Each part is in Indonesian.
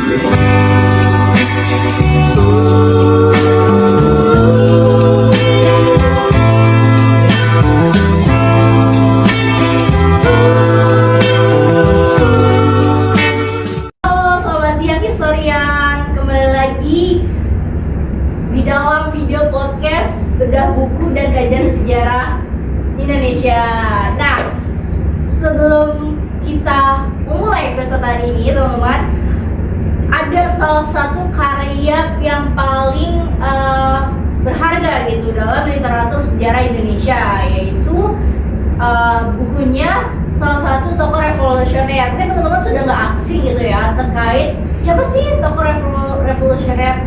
Di dalam video podcast bedah buku dan kajian sejarah Indonesia. Nah, sebelum kita mulai episode hari ini, teman-teman, ada salah satu karya yang paling berharga gitu dalam literatur sejarah Indonesia, yaitu bukunya salah satu tokoh revolusioner. Mungkin teman-teman sudah nggak asing gitu ya terkait siapa sih tokoh revolusioner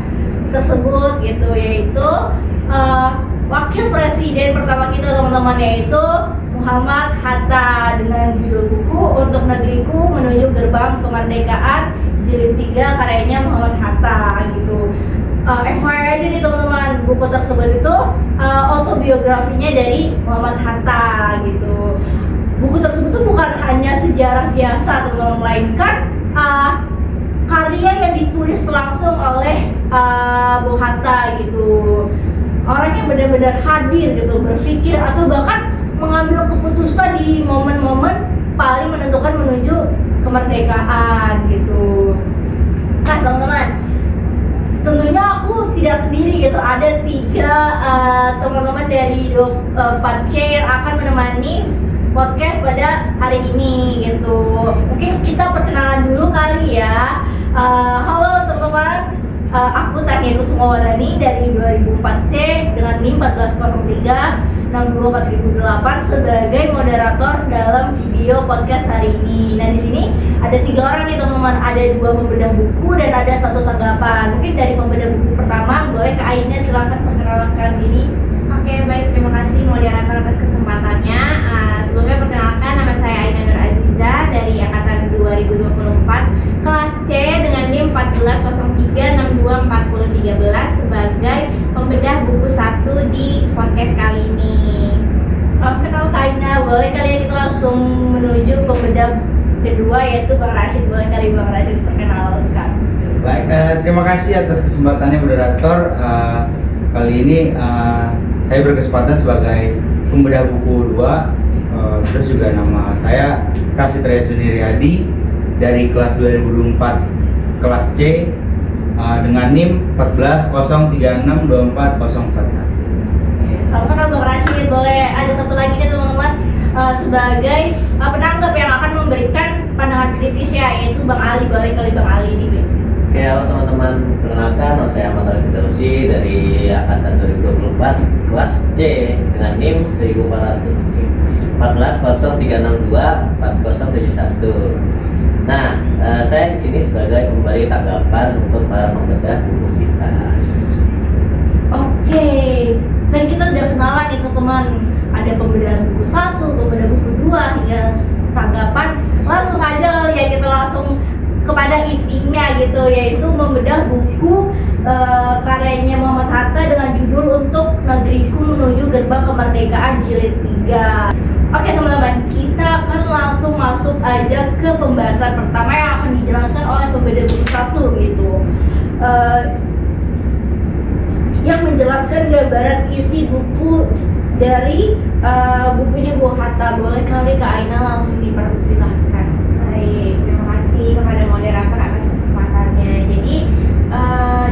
tersebut gitu, yaitu wakil presiden pertama kita, teman-teman, yaitu Muhammad Hatta, dengan judul buku Untuk Negeriku Menuju Gerbang Kemerdekaan jilid 3 karyanya Muhammad Hatta gitu. FYI aja nih teman-teman, buku tersebut itu autobiografinya dari Muhammad Hatta gitu. Buku tersebut tuh bukan hanya sejarah biasa teman-teman, melainkan karya yang ditulis langsung oleh Bung Hatta gitu. Orang yang benar-benar hadir gitu, berpikir atau bahkan mengambil keputusan di momen-momen paling menentukan menuju kemerdekaan gitu. Nah teman-teman, tentunya aku tidak sendiri gitu. Ada 3 teman-teman dari 24C yang akan menemani podcast pada hari ini gitu. Mungkin kita perkenalan dulu kali ya. Halo teman-teman, aku Tania Kusumawardani dari 2004C dengan NIM 1403 624.008 sebagai moderator dalam video podcast hari ini. Nah di sini ada 3 orang nih teman-teman, ada 2 pembedah buku dan ada 1 tanggapan. Mungkin dari pembedah buku pertama, boleh Kak Aina silakan perkenalkan diri. Oke, baik, terima kasih moderator atas kesempatannya. Sebelumnya perkenalkan, nama saya Aina Nur Aziza dari angkatan 2024 kelas C dengan NIM 1403624013 sebagai pembedah buku 1 di podcast kali ini. Salam kenal Kak Aina, boleh kali ya kita langsung menuju pembedah kedua, yaitu Bang Rashid. Boleh kali Bang Rashid perkenalkan. Baik, terima kasih atas kesempatannya moderator. Kali ini saya berkesempatan sebagai pembedah buku 2. Terus juga nama saya Rashid Riyazuni Riyadi dari kelas 2004 kelas C dengan NIM 1403624041. Salam kenal Bang Rashid. Boleh ada 1 lagi nih teman-teman, sebagai penanggap yang akan memberikan pandangan kritisnya, yaitu Bang Ali. Boleh kali Bang Ali ini. Oke, halo teman-teman, perkenalkan nama saya Ahmad Ali Firdausi dari angkatan 2024 kelas C dengan NIM 1403624071. Nah, saya di sini sebagai pemberi tanggapan untuk para pembedah buku kita. Oke, dan kita udah kenalan nih teman-teman. Ada pembedah buku 1, pembedah buku 2 hingga tanggapan. Langsung aja kali ya kita langsung kepada intinya gitu, yaitu membedah buku karyanya Muhammad Hatta dengan judul Untuk Negeriku Menuju Gerbang Kemerdekaan jilid 3. Oke teman-teman, kita akan langsung masuk aja ke pembahasan pertama yang akan dijelaskan oleh pembedah buku 1 gitu, yang menjelaskan gambaran isi buku dari bukunya Bung Hatta. Boleh kali Kak Aina langsung dipersilahkan. Baik, terima kasih kepada moderator atas kesempatannya. Jadi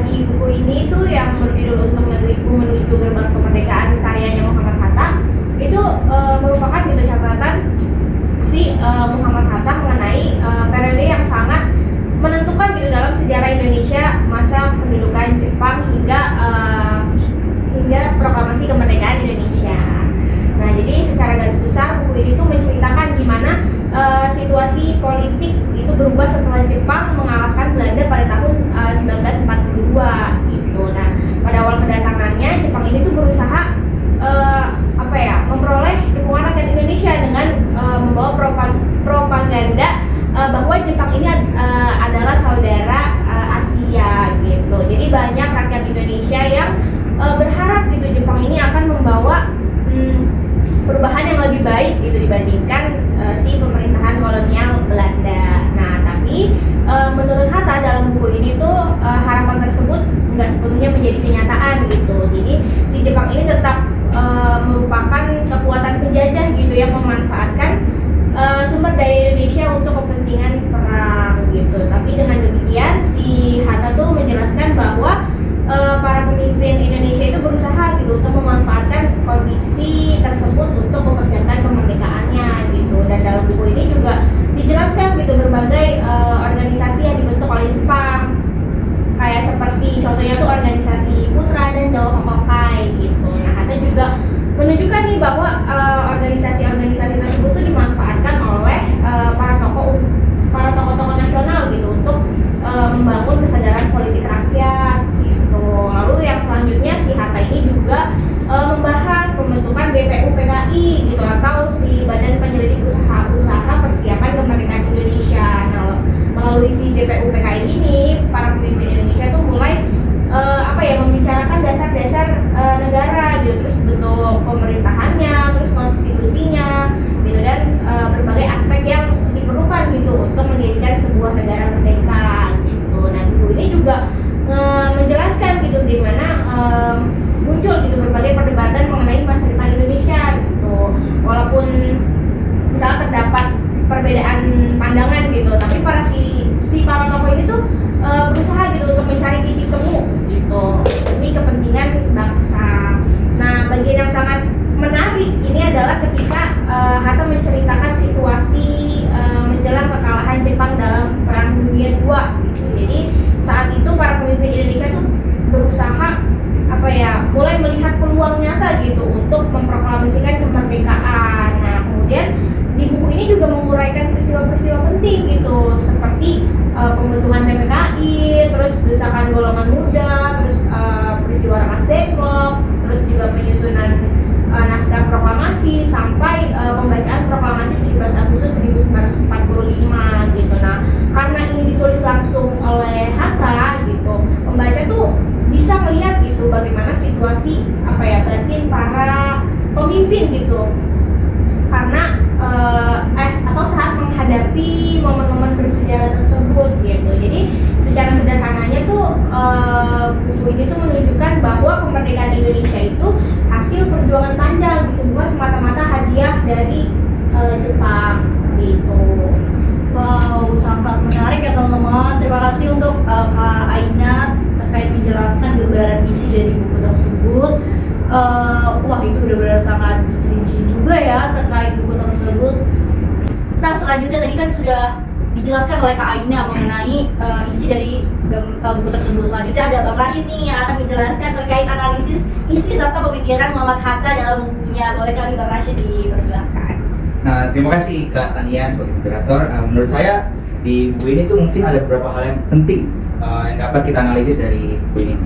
di buku ini tuh yang berjudul Untuk Negeriku Menuju Gerbang Kemerdekaan karyanya Muhammad Hatta itu merupakan gitu catatan si Muhammad Hatta mengenai periode yang sangat menentukan gitu dalam sejarah Indonesia, masa pendudukan Jepang hingga proklamasi kemerdekaan Indonesia. Nah, jadi secara garis besar buku ini tuh menceritakan gimana situasi politik itu berubah setelah Jepang mengalahkan Belanda pada tahun 1942 gitu. Nah, pada awal kedatangannya Jepang ini tuh berusaha memperoleh dukungan rakyat Indonesia dengan membawa propaganda bahwa Jepang ini adalah saudara Asia gitu. Jadi banyak rakyat Indonesia yang berharap gitu Jepang ini akan membawa perubahan yang lebih baik gitu dibandingkan si pemerintahan kolonial Belanda. Nah, tapi menurut Hatta dalam buku ini ini tuh harapan tersebut nggak sepenuhnya menjadi kenyataan gitu. Jadi si Jepang ini tetap merupakan kekuatan penjajah gitu yang memanfaatkan sumber daya Indonesia untuk kepentingan perang gitu. Tapi dengan demikian si Hatta tuh menjelaskan bahwa para pemimpin Indonesia itu berusaha gitu untuk memanfaatkan kondisi tersebut untuk mempersiapkan kemerdekaannya gitu. Dan dalam buku ini juga dijelaskan gitu berbagai organisasi yang dibentuk oleh Jepang, kayak seperti contohnya tuh organisasi Putra dan Jawa Hokokai gitu. Nah, Hatta juga menunjukkan nih bahwa organisasi-organisasi tersebut tuh dimanfaatkan oleh para tokoh-tokoh nasional gitu untuk membangun kesadaran politik rakyat gitu. Lalu yang selanjutnya si Hatta ini juga membahas pembentukan BPU PKI gitu, atau si Badan Penyelidik Usaha Persiapan Kemerdekaan Indonesia. Nah, melalui si BPU PKI ini para pemimpin Indonesia tuh mulai membicarakan dasar-dasar negara gitu, terus bentuk pemerintahannya, terus konstitusinya gitu, dan berbagai aspek yang diperlukan gitu untuk mendirikan sebuah negara merdeka gitu. Nah, buku ini juga menjelaskan gitu gimana muncul gitu berbagai perdebatan mengenai masa depan Indonesia gitu. Walaupun misalnya terdapat perbedaan pandangan gitu, tapi para tokoh ini tuh berusaha gitu untuk mencari titik temu gitu demi kepentingan bangsa. Nah, bagian yang sangat menarik ini adalah ketika Hatta menceritakan situasi menjelang kekalahan Jepang dalam Perang Dunia II gitu. Jadi saat itu para pemimpin Indonesia tuh berusaha mulai melihat peluang nyata gitu untuk memproklamasikan kemerdekaan. Nah, kemudian di buku ini juga menguraikan peristiwa-peristiwa penting gitu, seperti pembentukan PPKI, terus desakan golongan muda, terus peristiwa Rengas Dengklok, terus juga penyusunan naskah proklamasi sampai pembacaan proklamasi 17 Agustus 1945 gitu. Nah, karena ini ditulis langsung oleh Hatta gitu, pembaca tuh bisa melihat gitu bagaimana situasi batin para pemimpin gitu, karena atau saat menghadapi momen-momen bersejarah tersebut gitu. Jadi secara sederhananya tuh buku ini tuh menunjukkan bahwa kemerdekaan Indonesia itu hasil perjuangan panjang gitu, bukan semata-mata hadiah dari Jepang seperti itu. Wow, sangat-sangat menarik ya teman-teman. Terima kasih untuk Kak Aina terkait menjelaskan gambaran isi dari buku tersebut. Wah, itu benar-benar sangat rinci juga ya terkait buku tersebut. Nah, selanjutnya tadi kan sudah dijelaskan oleh Kak Aina mengenai isi dari buku tersebut. Selanjutnya ada Bang Rashid nih yang akan menjelaskan terkait analisis isi serta pemikiran Muhammad Hatta dalam bukunya. Boleh kali Bang Rashid dipersilakan. Nah, terima kasih Kak Tania sebagai moderator. Menurut saya di buku ini tuh mungkin ada beberapa hal yang penting yang dapat kita analisis dari buku ini.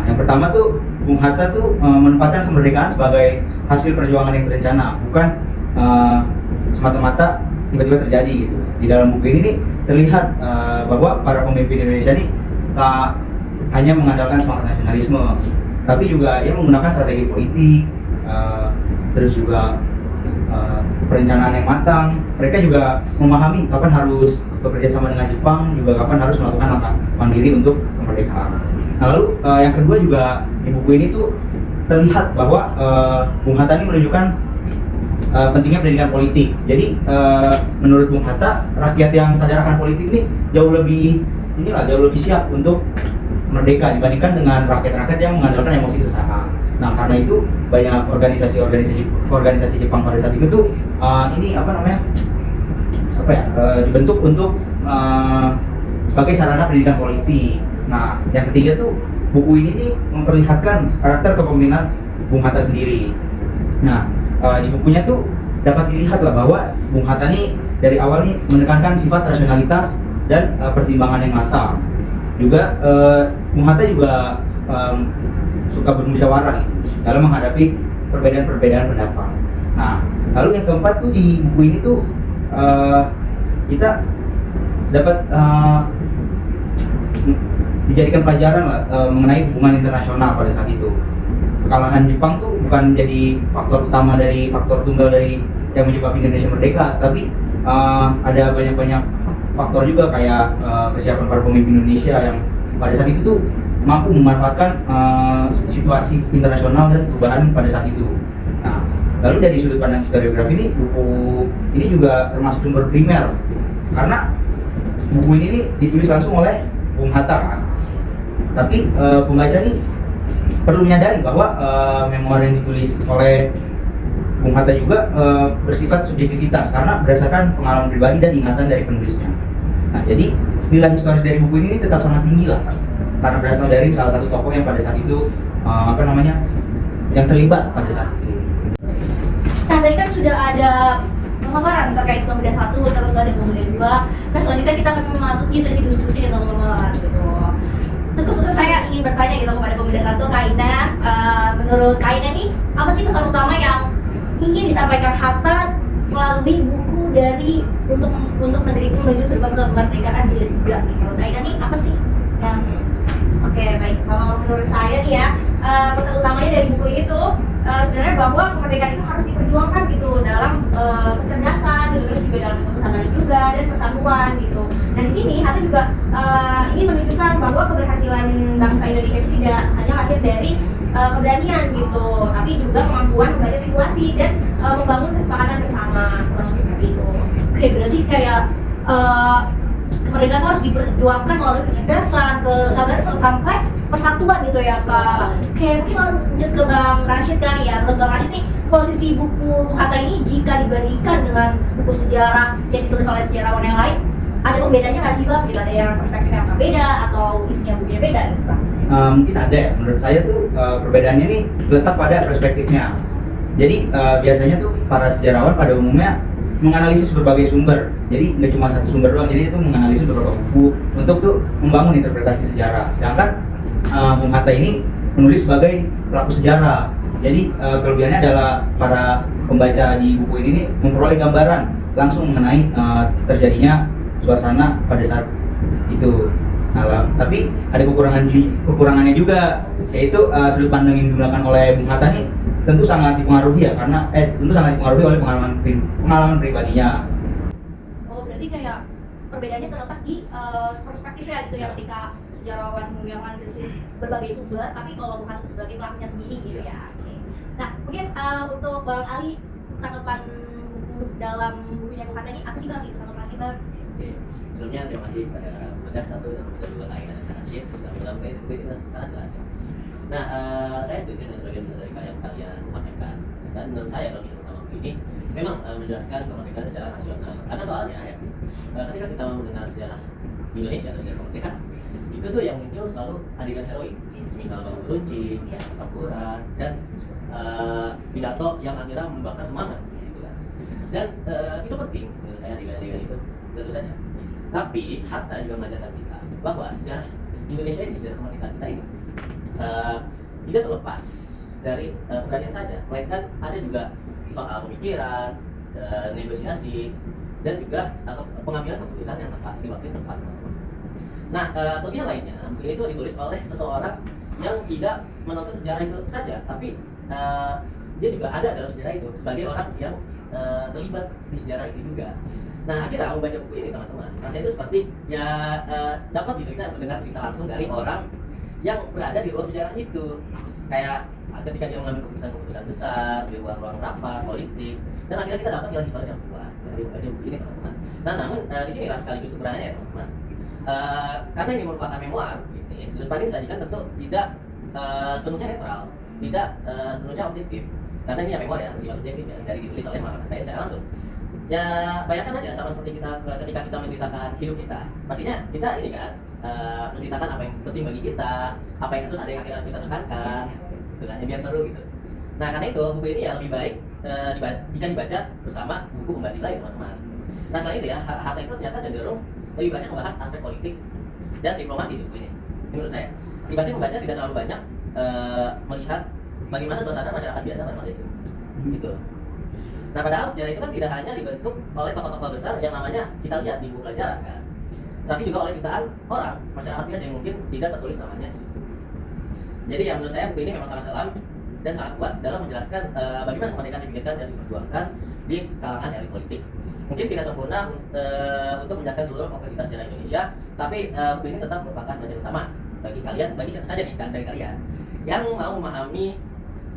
Yang pertama tuh Bung Hatta tuh menempatkan kemerdekaan sebagai hasil perjuangan yang berencana, bukan semata-mata tiba-tiba terjadi gitu. Di dalam buku ini nih terlihat bahwa para pemimpin Indonesia ini tak hanya mengandalkan semangat nasionalisme, tapi juga ia menggunakan strategi politik, terus juga perencanaan yang matang. Mereka juga memahami kapan harus bekerja sama dengan Jepang, juga kapan harus melakukan langkah mandiri untuk kemerdekaan. Nah, lalu yang kedua juga di buku ini tuh terlihat bahwa Bung Hatta ini menunjukkan pentingnya pendidikan politik. Jadi menurut Bung Hatta, rakyat yang sadar akan politik ini jauh lebih siap untuk merdeka dibandingkan dengan rakyat-rakyat yang mengandalkan emosi sesaat. Nah, karena itu banyak organisasi Jepang pada saat itu tuh dibentuk untuk sebagai sarana pendidikan politik. Nah, yang ketiga tuh buku ini nih memperlihatkan karakter kepemimpinan Bung Hatta sendiri. Nah, di bukunya tuh dapat dilihat lah bahwa Bung Hatta nih dari awal nih menekankan sifat rasionalitas dan pertimbangan yang matang. Juga Bung Hatta juga suka bermusyawarah gitu, dalam menghadapi perbedaan-perbedaan pendapat. Nah, lalu yang keempat tuh di buku ini tuh kita dapat dijadikan pelajaran lah mengenai hubungan internasional pada saat itu. Kekalahan Jepang tuh bukan jadi faktor utama faktor tunggal dari yang menyebabkan Indonesia merdeka, tapi ada banyak faktor juga kayak kesiapan para pemimpin Indonesia yang pada saat itu tuh mampu memanfaatkan situasi internasional dan perubahan pada saat itu. Nah, lalu dari sudut pandang historiografi ini, buku ini juga termasuk sumber primer karena buku ini ditulis langsung oleh Bung Hatta kan. Tapi pembaca ini perlu menyadari bahwa memori yang ditulis oleh Bung Hatta juga bersifat subjektivitas karena berdasarkan pengalaman pribadi dan ingatan dari penulisnya. Nah, jadi nilai historis dari buku ini tetap sangat tinggi lah kan? Karena berasal dari salah satu tokoh yang pada saat itu yang terlibat pada saat itu. Nah, tadi kan sudah ada pemaparan terkait pemuda 1, terus ada pemuda 2. Nah, selanjutnya kita akan memasuki sesi diskusi tentang teman-teman gitu. Khususnya saya ingin bertanya gitu kepada pemuda 1, Kak Ina. Menurut Kak Ina nih, apa sih pesan utama yang ingin disampaikan Hatta melalui buku dari untuk negeriku menuju gerbang kemerdekaan jilid 3 nih? Menurut Kak Ina nih, apa sih yang Oke, baik. Kalau menurut saya nih ya, pesan utamanya dari buku ini tuh sebenarnya bahwa kemerdekaan itu harus diperjuangkan gitu dalam kecerdasan gitu, terus juga dalam bentuk kesadaran juga dan persatuan gitu. Nah di sini Hatta juga ingin menunjukkan bahwa keberhasilan bangsa Indonesia itu tidak hanya lahir dari keberanian gitu, tapi juga kemampuan membaca situasi dan membangun kesepakatan bersama, kurang lebih seperti itu. Oke, berarti kayak kemerdekaan itu harus diperjuangkan melalui kecerdasan, kesadaran sampai persatuan gitu ya Kak. Kayak mungkin lanjut ke Bang Rashid kali ya. Menurut Bang Rashid nih, posisi buku Hatta ini jika dibandingkan dengan buku sejarah yang ditulis oleh sejarawan yang lain, ada pembedanya nggak sih Bang? Jika ada yang perspektifnya yang beda atau isinya bukunya beda gitu Bang? Mungkin ada ya. Menurut saya tuh perbedaannya ini terletak pada perspektifnya. Jadi biasanya tuh para sejarawan pada umumnya menganalisis berbagai sumber, jadi nggak cuma satu sumber doang, jadi itu menganalisis beberapa buku untuk tuh membangun interpretasi sejarah. Sedangkan Bung Hatta ini menulis sebagai pelaku sejarah, jadi kelebihannya adalah para pembaca di buku ini memperoleh gambaran langsung mengenai terjadinya suasana pada saat itu. Nah, tapi ada kekurangannya juga, yaitu sudut pandang yang digunakan oleh Bung Hatta ini tentu sangat dipengaruhi ya, karena tentu sangat dipengaruhi oleh pengalaman pribadinya. Oh, berarti kayak perbedaannya terletak di perspektifnya gitu ya, ketika sejarawan yang menganalisis berbagai sumber, tapi kalau Bung Hatta itu sebagai pelakunya sendiri gitu ya. Oke. Nah, mungkin untuk Bang Ali, tanggapan buku dalam bukunya Bung Hatta ini apa sih Bang? Gitu tanggapannya Bang? Oke, sebelumnya terima kasih pada pemegang 1 dan pemegang 2 Kak Ina dan Kak Rashid sudah melakukan buku ini sangat jelas ya. Nah, saya setuju dengan sebagian besar dari yang kalian sampaikan, dan menurut saya kalau misalnya sama ini memang menjelaskan kemerdekaan secara nasional. Karena soalnya ya, ketika kita mendengar sejarah Indonesia atau sejarah kemerdekaan, itu tuh yang muncul selalu adegan heroik, misal Bang Runcing, Pertempuran, dan pidato yang akhirnya membakar semangat, gitu kan. Dan itu penting menurut saya adegan-adegan itu, tentu saja. Tapi Hatta juga mengajarkan kita bahwa sejarah Indonesia ini, sejarah kemerdekaan kita ini tidak terlepas dari keberanian saja, melainkan ada juga soal pemikiran, negosiasi, dan juga pengambilan keputusan yang tepat di waktu yang tepat. Nah, kelebihan lainnya, buku ini itu ditulis oleh seseorang yang tidak menonton sejarah itu saja, tapi dia juga ada dalam sejarah itu sebagai orang yang terlibat di sejarah itu juga. Nah, akhirnya membaca buku ini teman-teman, rasanya itu seperti ya dapat gitu kita mendengar cerita langsung dari orang yang berada di ruang sejarah itu, kayak ketika dia mengambil keputusan-keputusan besar di ruang-ruang rapat politik, dan akhirnya kita dapat nilai historis yang kuat dari membaca buku ini teman-teman. Nah, namun di sinilah sekaligus kekurangannya ya teman-teman, karena ini merupakan memoir, gitu ya, sudut pandang disajikan tentu tidak sepenuhnya netral, tidak sepenuhnya objektif, karena ini ya memoir ya, bersifat subjektif ya, dari ditulis oleh saya secara langsung. Ya bayangkan aja sama seperti kita ketika kita menceritakan hidup kita, pastinya kita ini kan menceritakan apa yang penting bagi kita, apa yang terus ada yang akhirnya bisa tekankan, gitu kan, ya biar seru gitu. Nah karena itu buku ini ya lebih baik jika dibaca bersama buku pembantu lain teman-teman. Nah selain itu ya, Hatta itu ternyata cenderung lebih banyak membahas aspek politik dan diplomasi di buku ini. Menurut saya, dibaca membaca tidak terlalu banyak melihat bagaimana suasana masyarakat biasa pada masa itu, gitu. Nah padahal sejarah itu kan tidak hanya dibentuk oleh tokoh-tokoh besar yang namanya kita lihat di buku pelajaran kan, tapi juga oleh jutaan orang, masyarakat biasa yang mungkin tidak tertulis namanya di situ. Jadi ya menurut saya buku ini memang sangat dalam dan sangat kuat dalam menjelaskan bagaimana kemerdekaan dipikirkan dan diperjuangkan di kalangan elit politik. mungkin tidak sempurna untuk menjelaskan seluruh kompleksitas sejarah Indonesia, tapi buku ini tetap merupakan bacaan utama bagi kalian, bagi siapa saja nih kan dari kalian yang mau memahami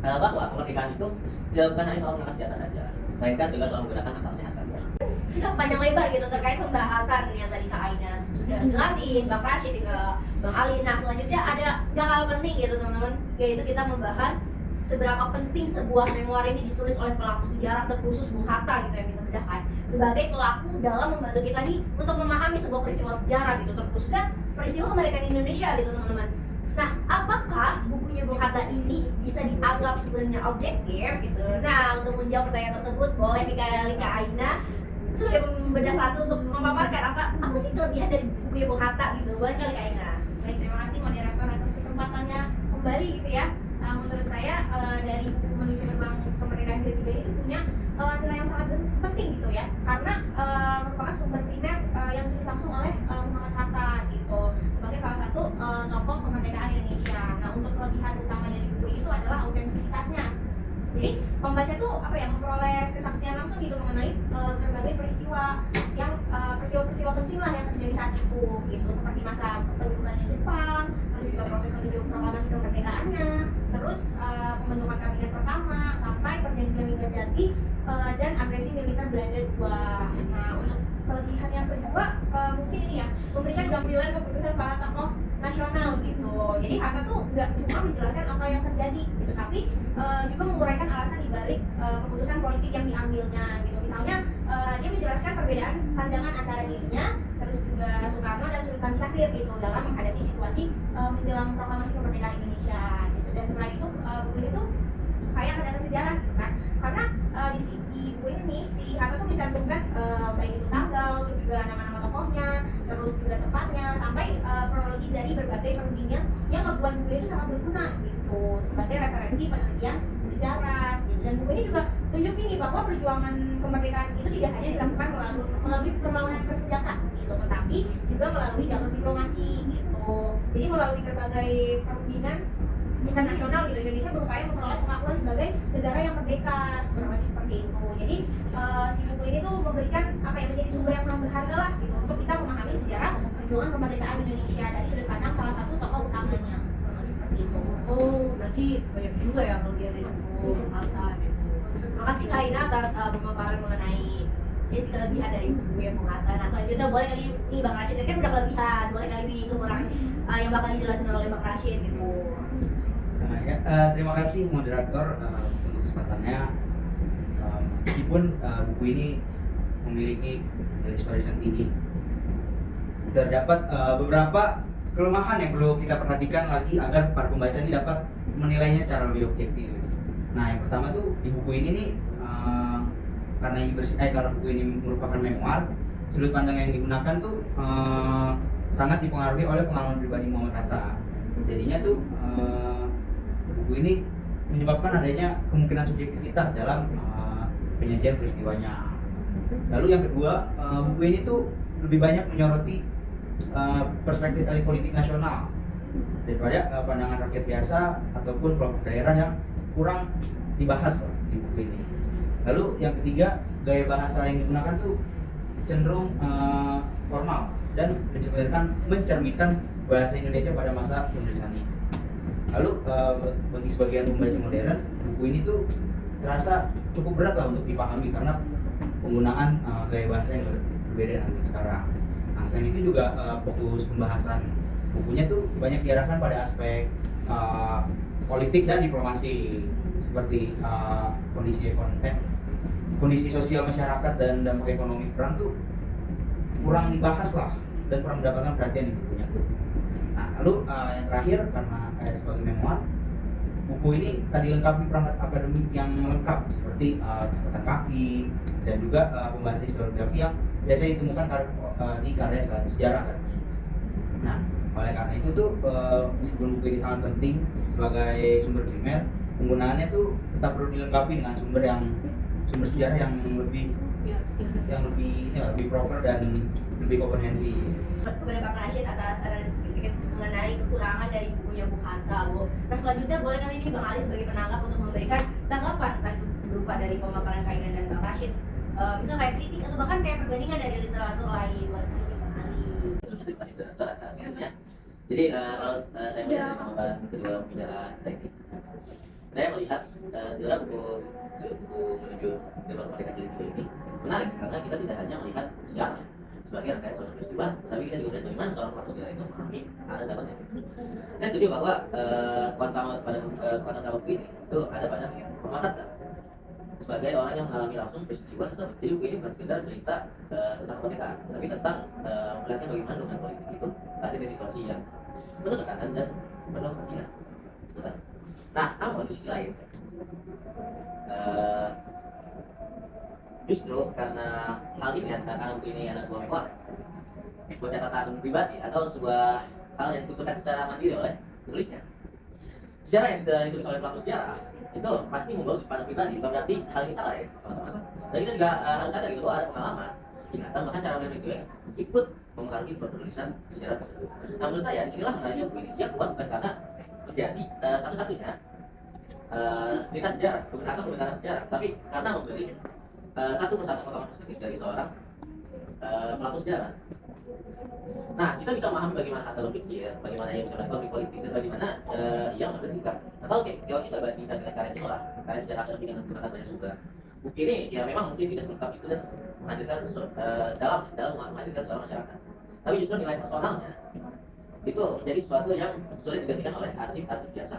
bahwa kemerdekaan itu bukan hanya soal mengangkat senjata saja, melainkan juga soal menggunakan akal sehat kalian. Sudah panjang lebar gitu terkait pembahasan yang tadi Kak Aina sudah jelasin, Bang Rashid juga Bang Ali. Nah selanjutnya ada hal penting gitu teman-teman, yaitu kita membahas seberapa penting sebuah memoir ini ditulis oleh pelaku sejarah, terkhusus Bung Hatta gitu yang kita bedakan sebagai pelaku dalam membantu kita nih untuk memahami sebuah peristiwa sejarah gitu, terkhususnya peristiwa kemerdekaan Indonesia gitu teman-teman. Nah, apakah bukunya Bung Hatta ini bisa dianggap sebenarnya objektif gitu? Nah, untuk menjawab pertanyaan tersebut boleh dikali Kak Aina sebagai pembedah satu untuk memaparkan apa sih kelebihan dari bukunya Bung Hatta gitu. Boleh kali Kak Aina. Baik, terima kasih moderator atas kesempatannya kembali gitu ya. Menurut saya dari buku Menuju Gerbang Kemerdekaan Jilid 3 itu punya nilai yang sangat penting gitu ya, karena merupakan sumber primer yang ditulis langsung oleh Muhammad Hatta gitu sebagai salah satu tokoh kemerdekaan Indonesia. Nah, untuk kelebihan utama dari buku itu adalah autentisitasnya. Jadi pembaca tuh memperoleh kesaksian langsung gitu mengenai berbagai peristiwa yang peristiwa-peristiwa penting lah yang terjadi saat itu gitu, seperti masa pendudukannya Jepang, terus juga proses menuju proklamasi kemerdekaannya, terus pembentukan kabinet pertama sampai perjanjian Linggarjati dan agresi militer Belanda II. Nah, untuk kelebihan yang kedua mungkin ini ya, memberikan gambaran keputusan para tokoh nasional gitu. Jadi Hatta tuh nggak cuma menjelaskan apa yang terjadi gitu, tapi juga menguraikan alasan dibalik keputusan politik yang diambilnya gitu. Misalnya dia menjelaskan perbedaan pandangan antara dirinya, terus juga Soekarno dan Sultan Syahrir gitu dalam menghadapi situasi menjelang proklamasi kemerdekaan Indonesia gitu. Dan selain itu buku ini tuh kaya akan data sejarah gitu kan, karena di buku ini si Hatta tuh mencantumkan baik itu tanggal, terus juga nama-nama tokohnya, terus juga tempatnya, sampai kronologi dari berbagai perundingan yang membuat buku itu sangat berguna gitu sebagai referensi penelitian sejarah gitu. Dan buku ini juga tunjukin nih bahwa perjuangan kemerdekaan itu tidak hanya dilakukan melalui perlawanan bersenjata gitu, tetapi juga melalui jalur diplomasi gitu. Jadi melalui berbagai perundingan internasional gitu, Indonesia berupaya memperoleh pengakuan sebagai negara yang merdeka, seperti itu. Jadi si buku ini tuh memberikan menjadi sumber yang sangat berharga lah gitu untuk kita memahami sejarah perjuangan kemerdekaan Indonesia dari sudut pandang salah satu tokoh utamanya, seperti itu. Oh, berarti banyak juga ya kalau dia dari buku Bung Hatta gitu. Makasih Kak Aina atas pemaparan mengenai kelebihan dari buku yang Bung Hatta. Nah, selanjutnya boleh kali ini Bang Rashid, kan udah kelebihan, boleh kali ini kekurangan yang bakal dijelasin oleh Bang Rashid gitu. Terima kasih moderator untuk kesempatannya. Meskipun buku ini memiliki nilai historis yang tinggi, terdapat beberapa kelemahan yang perlu kita perhatikan lagi agar para pembaca ini dapat menilainya secara lebih objektif. Nah, yang pertama tuh di buku ini nih karena buku ini merupakan memoir, sudut pandang yang digunakan tuh sangat dipengaruhi oleh pengalaman pribadi Muhammad Hatta. Jadinya tuh buku ini menyebabkan adanya kemungkinan subjektivitas dalam penyajian peristiwanya. Lalu yang kedua, buku ini tuh lebih banyak menyoroti perspektif elit politik nasional daripada pandangan rakyat biasa ataupun kelompok daerah yang kurang dibahas di buku ini. Lalu yang ketiga, gaya bahasa yang digunakan tuh cenderung formal dan mencerminkan bahasa Indonesia pada masa penulisannya. Lalu bagi sebagian pembaca modern, buku ini tuh terasa cukup berat lah untuk dipahami karena penggunaan gaya bahasa yang berbeda dengan sekarang. Nah, selain itu juga fokus pembahasan bukunya tuh banyak diarahkan pada aspek politik dan diplomasi seperti kondisi sosial masyarakat dan dampak ekonomi perang tuh kurang dibahas lah dan kurang mendapatkan perhatian di bukunya tuh. Nah, lalu yang terakhir karena sebagai memoir, buku ini tadi dilengkapi perangkat akademik yang lengkap seperti catatan kaki dan juga pembahasan historiografi yang biasanya ditemukan di karya sejarah kan. Nah, oleh karena itu tuh meskipun buku ini sangat penting sebagai sumber primer, penggunaannya tuh tetap perlu dilengkapi dengan sumber sejarah yang lebih proper dan lebih komprehensif. Kepada Bang Rashid atas analisis sedikit mengenai kekurangan dari bukunya Bung Hatta. Nah, selanjutnya boleh kali ini Bang Ali sebagai penanggap untuk memberikan tanggapan entah itu berupa dari pemaparan Kak Aina dan Bang Rashid misal kayak kritik atau bahkan kayak perbandingan dari literatur lain buat kritik kali. Jadi kalau saya melihat dari pengembangan kedua pembicara tadi, saya melihat sebenarnya buku menuju gerbang kemerdekaan jilid ini menarik karena kita tidak hanya melihat sejarah sebagai rangkaian suatu peristiwa, tapi kita juga melihat bagaimana seorang pelaku sejarah itu memahami ada dapatnya. Saya setuju bahwa kuantum buku ini itu ada pada Muhammad Hatta sebagai orang yang mengalami langsung peristiwa tersebut. Jadi buku ini bukan sekedar cerita tentang kemerdekaan, tapi tentang melihatnya bagaimana domain politik itu ada di situasi yang penuh tekanan dan penuh ketidakadilan. Gitu kan? Nah, namun di sisi lain, justru karena hal ini, karena buku ini adalah sebuah memoir, sebuah catatan pribadi atau sebuah hal yang dituturkan secara mandiri oleh penulisnya. Sejarah yang ditulis oleh pelaku sejarah itu pasti membawa sudut pandang pribadi, bukan berarti hal ini salah ya teman-teman. Dan kita juga harus sadar gitu bahwa ada pengalaman, ingatan, bahkan cara melihat peristiwa yang ikut memengaruhi penulisan sejarah tersebut. Nah, menurut saya disinilah menariknya buku ini. Dia kuat bukan karena menjadi satu-satunya cerita sejarah atau kebenaran sejarah, tapi karena memberi satu persatu potongan perspektif dari seorang pelaku sejarah. Nah, kita bisa memahami bagaimana Hatta berpikir, bagaimana ia bisa melakukan politik, dan bagaimana ia mengambil sikap. Atau kalau kita bandingkan dengan karya sejarah akademik dengan menggunakan banyak sumber, buku ini ya memang mungkin tidak selengkap itu dan menghadirkan dalam menghadirkan seorang masyarakat. Tapi justru nilai personalnya itu menjadi sesuatu yang sulit digantikan oleh arsip-arsip biasa.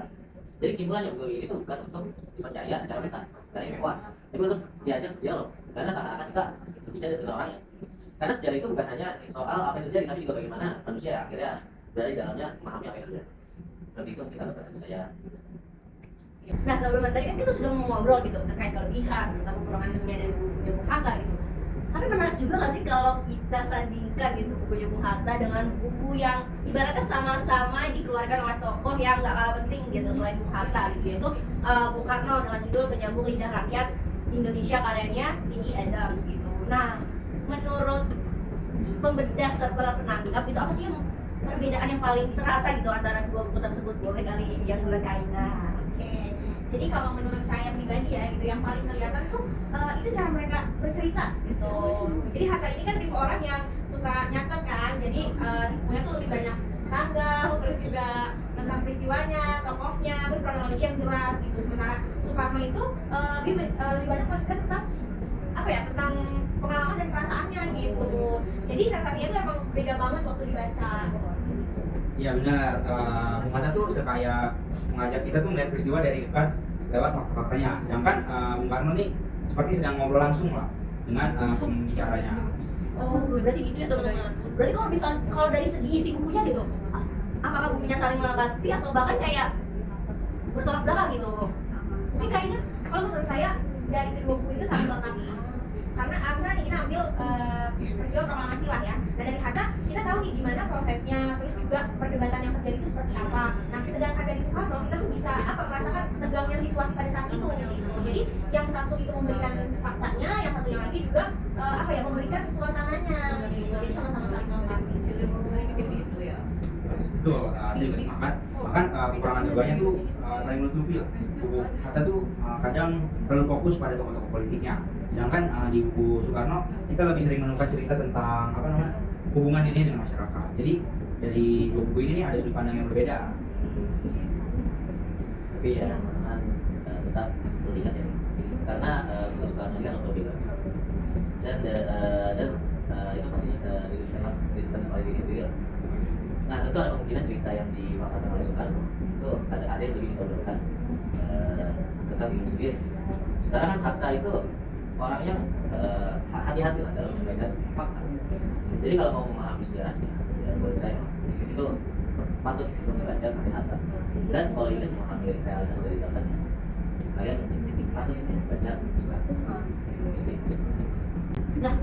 Jadi kesimpulannya buku ini itu bukan untuk dipercaya secara mentah, karena ini mewah, tapi untuk diajak dialog, karena seakan-akan kita berbicara dengan orangnya. Karena sejarah itu bukan hanya soal apa yang terjadi, tapi juga bagaimana manusia akhirnya berada di dalamnya memahami apa yang terjadi. Seperti itu kita dapat dari saya. Nah, teman-teman, tadi kan kita sudah ngobrol gitu terkait kelebihan serta kekurangan dunia dari bukunya Bung Hatta gitu. Tapi menarik juga nggak sih kalau kita sandingkan gitu bukunya Bung Hatta dengan buku yang ibaratnya sama-sama dikeluarkan oleh tokoh yang nggak kalah penting gitu selain Bung Hatta gitu, yaitu Bung Karno dengan judul Penyambung Lidah Rakyat Indonesia karyanya C.E. Adams gitu. Nah, menurut pembedah serta penanggap itu apa sih yang perbedaan yang paling terasa gitu antara dua buku tersebut? Boleh kali yang berkaitan. Oke. Jadi kalau menurut saya pribadi ya gitu, yang paling kelihatan tuh itu cara mereka bercerita gitu. Jadi Hatta ini kan tipe orang yang suka nyatet kan, jadi bukunya tuh lebih banyak tanggal, terus juga tentang peristiwanya, tokohnya, terus kronologi yang jelas gitu. Sementara Soekarno itu lebih banyak maksudnya tentang apa ya, tentang pengalaman dan perasaannya gitu. Jadi sensasinya tuh emang beda banget waktu dibaca. Iya benar, Bung Hatta tuh sekaya mengajak kita tuh melihat peristiwa dari dekat lewat fakta-faktanya. Sedangkan Bung Karno nih seperti sedang ngobrol langsung lah dengan pembicaranya. Oh, berarti gitu ya teman-teman. Berarti kalau dari segi isi bukunya gitu, apakah bukunya saling melengkapi atau bahkan kayak bertolak belakang gitu? Tapi kayaknya Kalau menurut saya dari kedua buku itu saling melengkapi. Karena misalnya kita ambil peristiwa proklamasi lah ya. Nah dari Hatta kita tahu nih gimana prosesnya, terus juga perdebatan yang terjadi itu seperti apa. Nah sedangkan dari Soekarno kita tuh bisa merasakan tegangnya situasi pada saat itu gitu. Jadi yang satu itu memberikan faktanya, yang satunya lagi juga memberikan suasananya gitu. Jadi sama-sama saling melengkapi. gitu ya. Betul, saya juga sepakat. Bahkan kekurangan keduanya tuh saling menutupi lah. Buku Hatta tuh kadang terlalu fokus pada tokoh-tokoh politiknya. Sedangkan di buku Soekarno kita lebih sering menemukan cerita tentang hubungan ini dengan masyarakat. Jadi dari dua buku ini ada sudut pandang yang berbeda. Tapi ya teman-teman tetap perlu ingat ya, karena buku Soekarno ini kan autobiografi dan itu pasti dituliskan oleh diri sendiri lah. Nah tentu ada kemungkinan cerita yang diwakilkan oleh Soekarno itu ada yang lebih ditodorkan tentang diri sendiri. Sedangkan Hatta itu orang yang hati-hati lah dalam menyampaikan fakta. Jadi kalau mau memahami sejarahnya, ya menurut saya itu patut untuk membaca karya Hatta. Dan kalau ingin memahami realitas dari zamannya, kalian patut membaca Soekarno. Nah,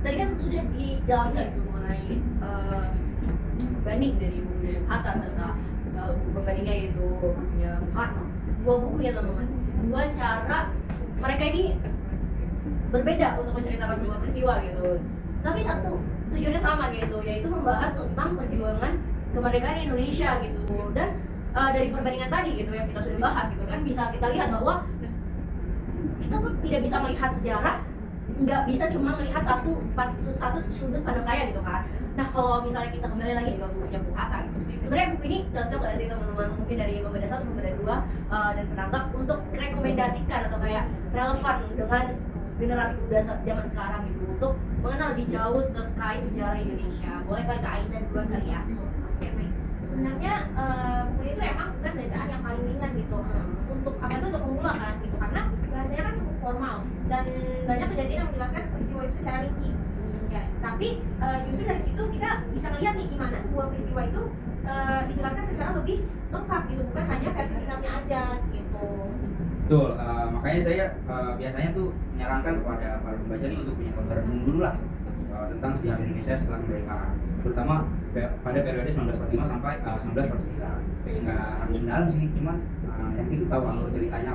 tadi kan sudah dijelaskan itu mengenai banding dari buku Hatta serta pembandingnya itu bukunya Karno. Dua bukunya teman-teman, dua cara mereka ini berbeda untuk menceritakan sebuah peristiwa gitu. Tapi satu tujuannya sama gitu, yaitu membahas tentang perjuangan kemerdekaan Indonesia gitu. Dan dari perbandingan tadi gitu yang kita sudah bahas gitu kan bisa kita lihat bahwa kita tuh tidak bisa melihat sejarah nggak bisa cuma melihat satu sudut pandang saya gitu kan. Nah kalau misalnya kita kembali lagi ke bukunya Bung Hatta, sebenarnya buku ini cocok nggak sih teman-teman mungkin dari pembeda 1, pembeda 2 dan penanggap untuk rekomendasikan atau kayak relevan dengan generasi muda zaman sekarang gitu untuk mengenal lebih jauh terkait sejarah Indonesia. Boleh kali Kak Ain dan duluan kali ya. Oke, baik. Sebenarnya buku itu emang bukan bacaan yang paling ringan gitu. Untuk apa itu untuk pemula kan gitu, karena bahasanya kan cukup formal dan banyak kejadian yang menjelaskan peristiwa itu secara rinci. Ya, tapi justru dari situ kita bisa melihat nih gimana sebuah peristiwa itu dijelaskan secara lebih lengkap gitu, bukan hanya versi singkatnya aja gitu. Betul, makanya saya biasanya tuh menyarankan kepada para pembaca ini untuk punya gambaran umum dulu lah tentang sejarah Indonesia setelah kemerdekaan, terutama pada periode 1945 sampai 1949. Nggak harus mendalam sih, cuman yang itu tahu alur ceritanya,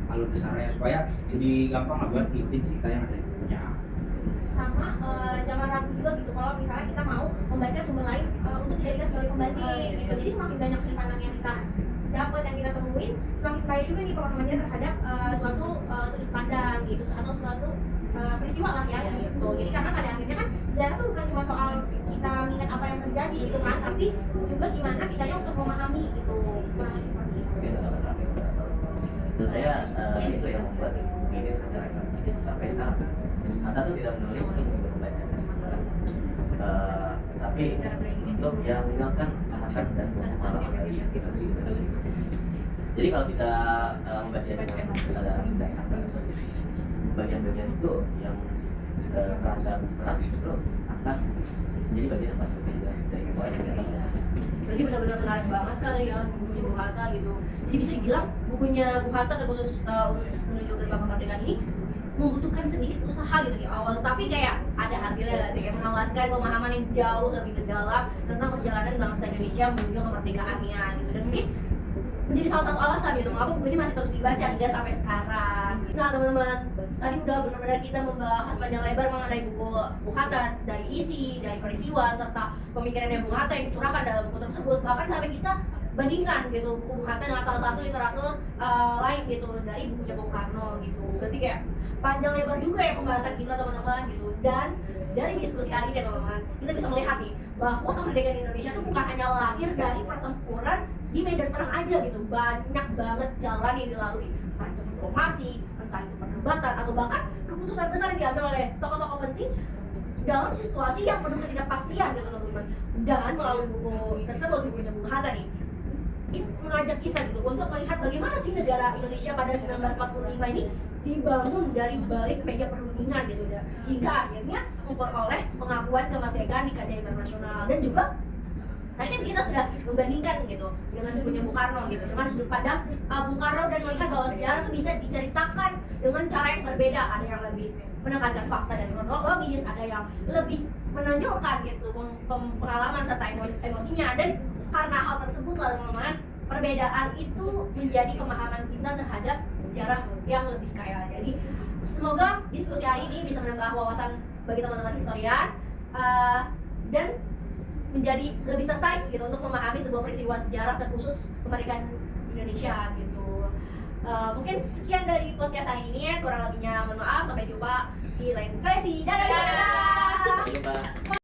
alur besarnya supaya lebih gampang lah buat ngikutin cerita yang ada di bukunya. Sama jangan ragu juga gitu kalau misalnya kita mau membaca sumber lain untuk dijadikan sebagai pembanding gitu. Jadi semakin banyak sudut pandang yang kita dapat, yang kita temuin, semakin kaya juga nih pemahamannya terhadap suatu sudut pandang gitu atau suatu peristiwa lah ya gitu. Jadi karena pada akhirnya kan sejarah itu bukan cuma soal kita mengingat apa yang terjadi gitu kan, tapi juga gimana kitanya untuk memahami gitu, kurang lebih seperti itu. Oke, tanggapan terakhir moderator. Menurut saya itu yang membuat buku ini tetap relevan sampai sekarang. Hatta tuh tidak menulis untuk membaca, tapi untuk yang meninggalkan catatan dan pengalaman dari generasi generasi. Jadi kalau kita membaca dengan kesadaran dari Hatta tersebut, bagian-bagian itu yang terasa berat justru akan menjadi bagian yang paling penting dari poin yang di atasnya. Berarti benar-benar menarik banget kali ya bukunya Bung Hatta gitu. Jadi bisa dibilang bukunya Bung Hatta terkhusus menuju gerbang kemerdekaan ini membutuhkan sedikit usaha gitu di awal, tapi kayak ada hasilnya nggak sih, kayak menawarkan pemahaman yang jauh lebih mendalam tentang perjalanan bangsa Indonesia menuju kemerdekaannya gitu. Dan mungkin menjadi salah satu alasan gitu mengapa buku ini masih terus dibaca hingga sampai sekarang. Nah teman-teman, tadi udah benar-benar kita membahas panjang lebar mengenai buku Bung Hatta, dari isi, dari peristiwa, serta pemikiran yang Bung Hatta yang dicurahkan dalam buku tersebut. Bahkan sampai kita bandingkan gitu buku Bung Hatta dengan salah satu literatur lain gitu dari bukunya Bung Karno gitu. Berarti kayak panjang lebar juga ya pembahasan kita teman-teman gitu. Dan dari diskusi hari ini teman-teman, kita bisa melihat nih bahwa kemerdekaan Indonesia itu bukan hanya lahir dari pertempuran di medan perang aja gitu. Banyak banget jalan yang dilalui, entah itu diplomasi, entah itu perdebatan, atau bahkan keputusan besar yang diambil oleh tokoh-tokoh penting dalam situasi yang penuh ketidakpastian gitu teman-teman. Dan melalui buku tersebut, bukunya Bung Hatta nih, mengajak kita gitu untuk melihat bagaimana sih negara Indonesia pada 1945 ini dibangun dari balik meja perundingan gitu ya, hingga akhirnya memperoleh pengakuan kemerdekaan di kancah internasional. Dan juga tadi kan kita sudah membandingkan gitu dengan bukunya Bung Karno gitu, dengan sudut pandang Bung Karno, dan melihat bahwa sejarah itu bisa diceritakan dengan cara yang berbeda. Ada yang lebih menekankan fakta dan kronologis, ada yang lebih menonjolkan gitu pengalaman serta emosinya. Dan karena hal tersebut teman-teman, perbedaan itu menjadi pemahaman kita terhadap sejarah yang lebih kaya. Jadi semoga diskusi hari ini bisa menambah wawasan bagi teman-teman historian dan menjadi lebih tertarik gitu untuk memahami sebuah peristiwa sejarah terkhusus kemerdekaan Indonesia gitu. Mungkin sekian dari podcast hari ini, kurang lebihnya mohon maaf. Sampai jumpa di lain sesi. Dadah. Sampai jumpa.